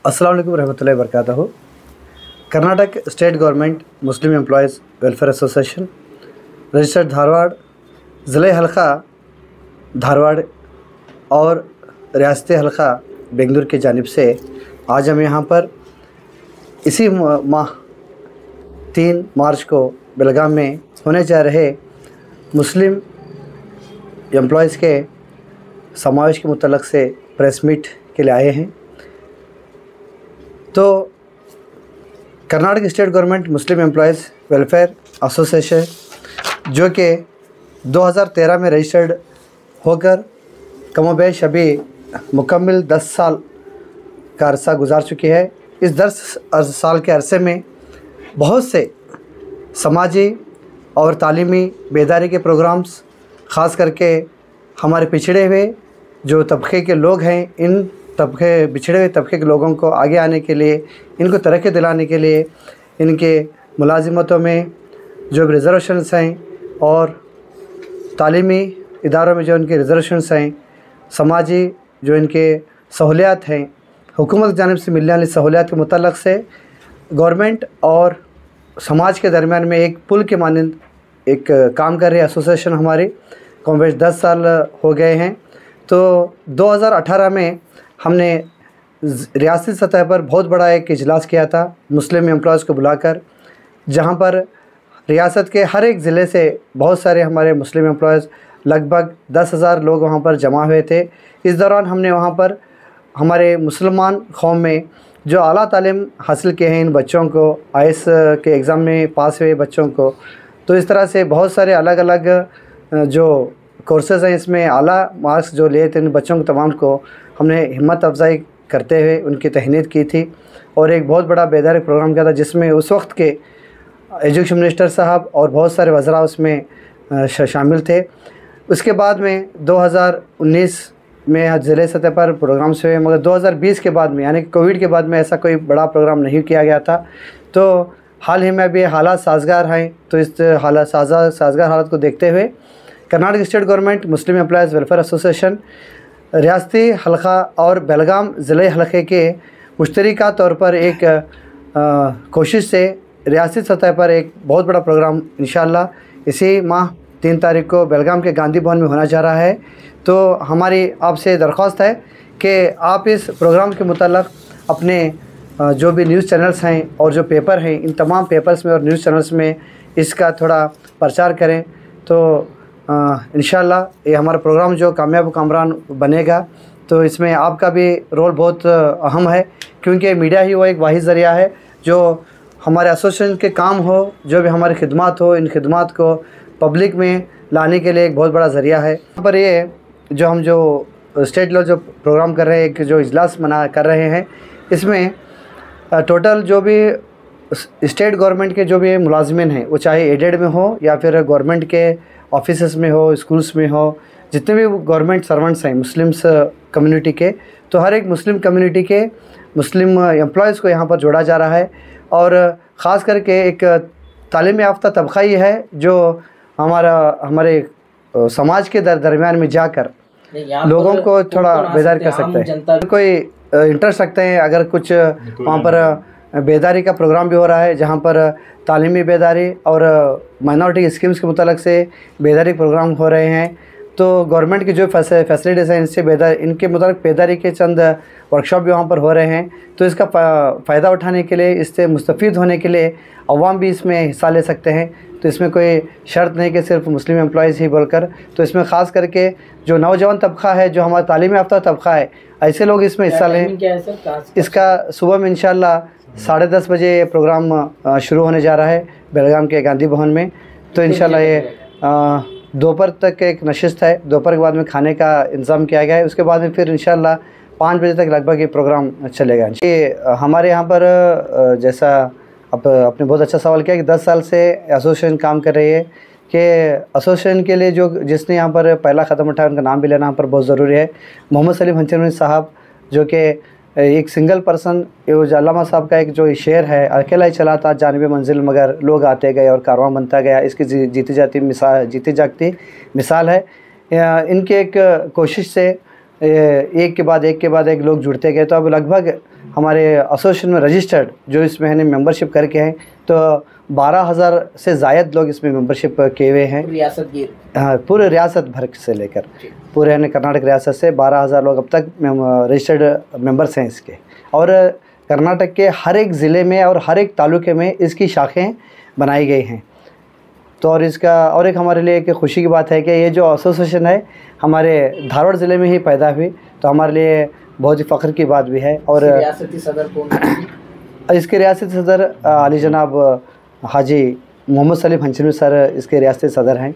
अस्सलाम वालेकुम रहमतुल्लाहि व बरकातहू। Karnataka state government Muslim employees welfare association registered Dharwad, ज़िले हल्का धारवाड़ और रियासती हल्का बेंगलुरु की जानिब से आज हम यहाँ पर इसी माह 3 मार्च को बेलगाम में होने जा रहे मुस्लिम एम्प्लॉयज़ के समावेश के मुतल्लक से प्रेस मीट के लिए आए हैं। तो Karnataka state government Muslim employees welfare association जो कि 2013 में रजिस्टर्ड होकर कमोबेश अभी मुकम्मल 10 साल का अरसा गुजार चुकी है। इस 10 साल के अरसे में बहुत से समाजी और तालीमी बेदारी के प्रोग्राम्स, ख़ास करके हमारे पिछड़े हुए जो तबके के लोग हैं, इन बिछड़े हुए तबके के लोगों को आगे आने के लिए, इनको तरक्की दिलाने के लिए, इनके मुलाजिमतों में जो रिज़र्वेशंस हैं और तालीमी इदारों में जो इनके रिज़र्वेशंस हैं, समाजी जो इनके सहूलियात हैं, हुकूमत की जानिब से मिलने वाली सहूलियात के मुतल्लक से गवर्नमेंट और समाज के दरमियान में एक पुल के मानंद एक काम कर रही एसोसिएशन हमारी कम बेश 10 साल हो गए हैं। तो 2018 में हमने रियासती सतह पर बहुत बड़ा एक इजलास किया था मुस्लिम एम्प्लॉयज़ को बुलाकर, जहां पर रियासत के हर एक ज़िले से बहुत सारे हमारे मुस्लिम एम्प्लॉयज़ लगभग 10,000 लोग वहां पर जमा हुए थे। इस दौरान हमने वहां पर हमारे मुसलमान कौम में जो आला तालीम हासिल किए हैं इन बच्चों को, आईएएस के एग्ज़ाम में पास हुए बच्चों को, तो इस तरह से बहुत सारे अलग अलग जो कोर्सेज़ हैं इसमें आला मार्क्स जो लिए थे इन बच्चों को तमाम को हमने हिम्मत अफजाई करते हुए उनकी तहनीत की थी और एक बहुत बड़ा बेदारी प्रोग्राम किया था, जिसमें उस वक्त के एजुकेशन मिनिस्टर साहब और बहुत सारे वज़रा उसमें शामिल थे। उसके बाद में 2019 में ज़िले सतह पर प्रोग्राम्स हुए, मगर 2020 के बाद में यानी कि कोविड के बाद में ऐसा कोई बड़ा प्रोग्राम नहीं किया गया था। तो हाल ही में अभी हालात साजगार हैं, तो इस साजगार हालत को देखते हुए Karnataka state government Muslim employees welfare association रियासती हल्का और बेलगाम ज़िले हल्के के मुश्तरका तौर पर एक कोशिश से रियासती सतह पर एक बहुत बड़ा प्रोग्राम इंशाअल्लाह इसी माह 3 तारीख को बेलगाम के गांधी भवन में होना जा रहा है। तो हमारी आपसे दरख्वास्त है कि आप इस प्रोग्राम के मुतल्लक़ अपने जो भी न्यूज़ चैनल्स हैं और जो पेपर हैं, इन तमाम पेपर्स में और न्यूज़ चैनल्स में इसका थोड़ा प्रचार करें। तो इंशाअल्लाह ये हमारा प्रोग्राम जो कामयाब कामरान बनेगा, तो इसमें आपका भी रोल बहुत अहम है, क्योंकि मीडिया ही वो एक वाहिद ज़रिया है जो हमारे एसोसिएशन के काम हो, जो भी हमारी खिदमत हो, इन खिदमत को पब्लिक में लाने के लिए एक बहुत बड़ा ज़रिया है। यहाँ पर ये जो हम जो स्टेट लेवल जो प्रोग्राम कर रहे हैं, एक जो इजलास कर रहे हैं, इसमें टोटल जो भी स्टेट गवर्नमेंट के जो भी मुलाजमिन हैं, वो चाहे एडेड में हो या फिर गवर्नमेंट के ऑफिसेस में हो, स्कूल्स में हो, जितने भी गवर्नमेंट सर्वेंट्स हैं मुस्लिम्स कम्युनिटी के, तो हर एक मुस्लिम कम्युनिटी के मुस्लिम एम्प्लॉयज़ को यहाँ पर जोड़ा जा रहा है। और ख़ास करके एक तालीम याफ्ता तबका ही है जो हमारे समाज के दरमियान में जाकर लोगों को थोड़ा बेदार कर सकता है। कोई इंटरेस्ट रखते हैं, अगर कुछ वहाँ पर बेदारी का प्रोग्राम भी हो रहा है, जहाँ पर तालीमी बेदारी और माइनॉरिटी स्कीम्स के मुताल्लिक़ से बेदारी प्रोग्राम हो रहे हैं, तो गवर्नमेंट की जो फैसिलिटीज़ हैं इनके मुताबिक बेदारी के चंद वर्कशॉप भी वहाँ पर हो रहे हैं। तो इसका फ़ायदा उठाने के लिए, इससे मुस्तफ़ीद होने के लिए अवाम भी इसमें हिस्सा ले सकते हैं। तो इसमें कोई शर्त नहीं कि सिर्फ मुस्लिम एम्प्लॉयज़ ही बोलकर, तो इसमें ख़ास करके जो नौजवान तबका है, जो हमारा तालीम याफ्ता तबका है, ऐसे लोग इसमें हिस्सा लें। इसका सुबह में इंशाअल्लाह 10:30 बजे प्रोग्राम शुरू होने जा रहा है बेलगाम के गांधी भवन में। तो इंशाअल्लाह ये दोपहर तक एक नशिस्त है, दोपहर के बाद में खाने का इंतज़ाम किया गया है। उसके बाद में फिर इंशाअल्लाह 5 बजे तक लगभग ये प्रोग्राम चलेगा। ये हमारे यहाँ पर जैसा आपने बहुत अच्छा सवाल किया कि 10 साल से एसोसिएशन काम कर रही है, कि एसोसिएशन के लिए जिसने यहाँ पर पहला कदम उठाया उनका नाम भी लेना यहाँ पर बहुत ज़रूरी है। मोहम्मद सलीम हंचनवी साहब, जो कि एक सिंगल पर्सन, अल्लामा साहब का एक जो शेर है, अकेला ही चला था जानिब मंजिल मगर लोग आते गए और कारवां बनता गया, इसकी जीती जागती मिसाल है। इनके एक कोशिश से एक के बाद एक लोग जुड़ते गए, तो अब लगभग हमारे एसोसिएशन में रजिस्टर्ड जो इसमें है मेंबरशिप करके हैं, तो 12,000 से ज़ायद लोग इसमें मेंबरशिप किए हुए हैं। रियासत गिर, हाँ, पूरे रियासत भर से लेकर पूरे है कर्नाटक रियासत से 12,000 लोग अब तक रजिस्टर्ड मेंबर्स हैं इसके। और कर्नाटक के हर एक ज़िले में और हर एक तालुके में इसकी शाखें बनाई गई हैं। तो और इसका और एक हमारे लिए एक खुशी की बात है कि ये जो एसोसिएशन है हमारे धारवाड़ ज़िले में ही पैदा हुई, तो हमारे लिए बहुत ही फ़ख्र की बात भी है। और रियासती सदर कौन है? इसके रियासती सदर अली जनाब हाजी मोहम्मद सलीम हंचनवी सर इसके रियासती सदर हैं।